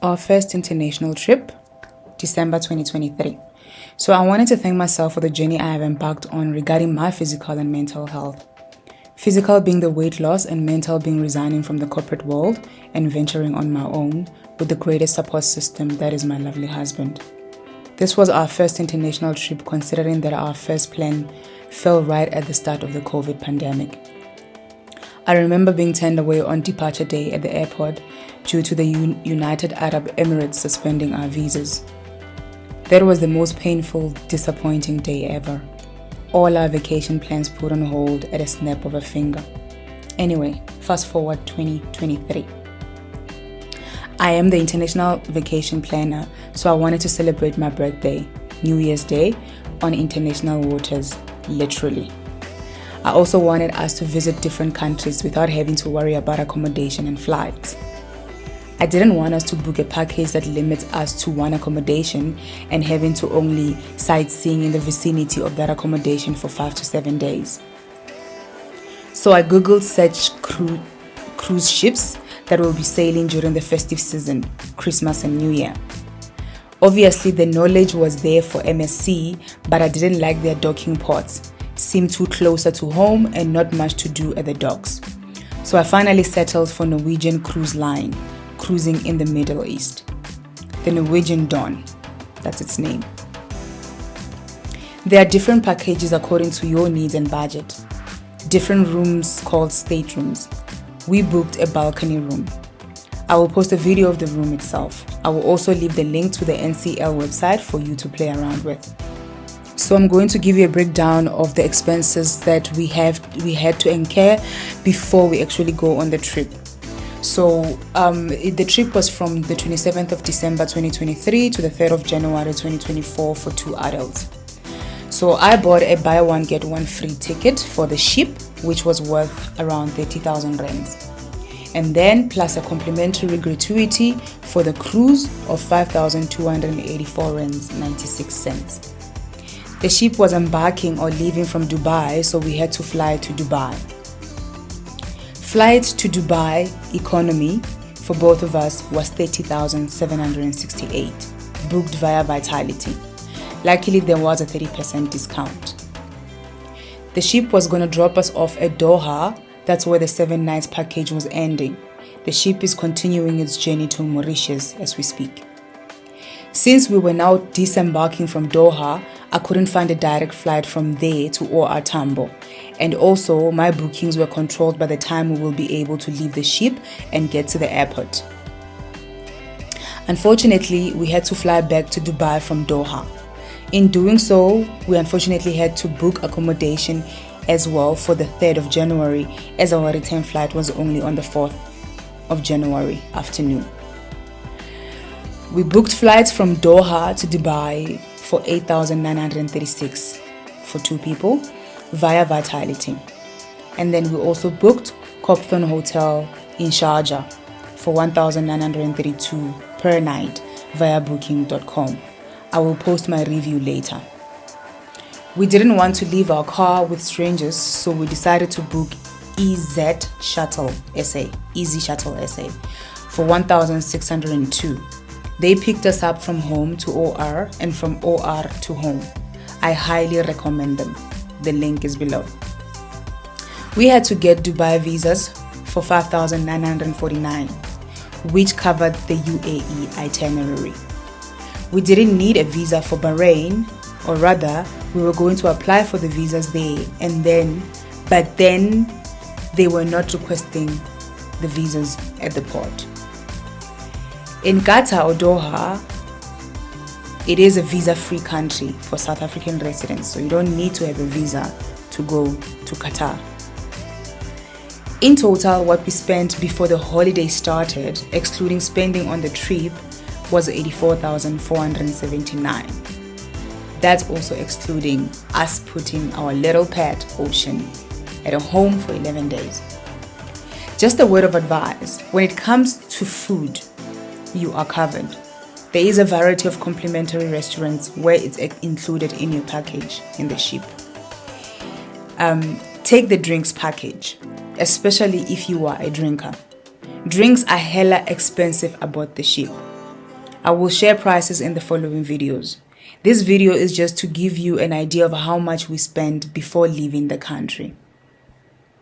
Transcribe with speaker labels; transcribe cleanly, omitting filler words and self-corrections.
Speaker 1: Our first international trip, December 2023. So I wanted to thank myself for the journey I have embarked on regarding my physical and mental health. Physical being the weight loss and mental being resigning from the corporate world and venturing on my own with the greatest support system that is my lovely husband. This was our first international trip considering that our first plan fell right at the start of the COVID pandemic. I remember being turned away on departure day at the airport due to the United Arab Emirates suspending our visas. That was the most painful, disappointing day ever. All our vacation plans put on hold at a snap of a finger. Anyway, fast forward 2023. I am the international vacation planner, so I wanted to celebrate my birthday, New Year's Day, on international waters, literally. I also wanted us to visit different countries without having to worry about accommodation and flights. I didn't want us to book a package that limits us to one accommodation and having to only sightseeing in the vicinity of that accommodation for 5 to 7 days. So I googled search cruise ships that will be sailing during the festive season, Christmas and New Year. Obviously the knowledge was there for MSC, but I didn't like their docking ports. Seemed too closer to home and not much to do at the docks. So I finally settled for Norwegian Cruise Line, cruising in the Middle East. The Norwegian Dawn, that's its name. There are different packages according to your needs and budget. Different rooms called staterooms. We booked a balcony room. I will post a video of the room itself. I will also leave the link to the NCL website for you to play around with. So I'm going to give you a breakdown of the expenses that we had to incur before we actually go on the trip. So the trip was from the 27th of December 2023 to the 3rd of January 2024 for 2 adults. So I bought a buy one get one free ticket for the ship, which was worth around 30,000 rands. And then plus a complimentary gratuity for the cruise of 5,284 rands 96 cents. The ship was embarking or leaving from Dubai, so we had to fly to Dubai. Flight to Dubai economy for both of us was 30,768, booked via Vitality. Luckily, there was a 30% discount. The ship was going to drop us off at Doha. That's where the 7 nights package was ending. The ship is continuing its journey to Mauritius as we speak. Since we were now disembarking from Doha, I couldn't find a direct flight from there to OR Tambo. And also, my bookings were controlled by the time we will be able to leave the ship and get to the airport. Unfortunately, we had to fly back to Dubai from Doha. In doing so, we unfortunately had to book accommodation as well for the 3rd of January, as our return flight was only on the 4th of January afternoon. We booked flights from Doha to Dubai for 8,936 for 2 people via Vitality. And then we also booked Copthorne Hotel in Sharjah for 1,932 per night via booking.com. I will post my review later. We didn't want to leave our car with strangers, so we decided to book Easy Shuttle SA for 1,602. They picked us up from home to OR and from OR to home. I highly recommend them. The link is below. We had to get Dubai visas for 5,949, which covered the UAE itinerary. We didn't need a visa for Bahrain, or rather, we were going to apply for the visas there but then they were not requesting the visas at the port. In Qatar or Doha, it is a visa-free country for South African residents, so you don't need to have a visa to go to Qatar. In total, what we spent before the holiday started, excluding spending on the trip, was 84,479. That's also excluding us putting our little pet, Ocean, at a home for 11 days. Just a word of advice, when it comes to food, you are covered. There is a variety of complimentary restaurants where it's included in your package in the ship. Take the drinks package, especially if you are a drinker. Drinks are hella expensive aboard the ship. I will share prices in the following videos. This video is just to give you an idea of how much we spend before leaving the country.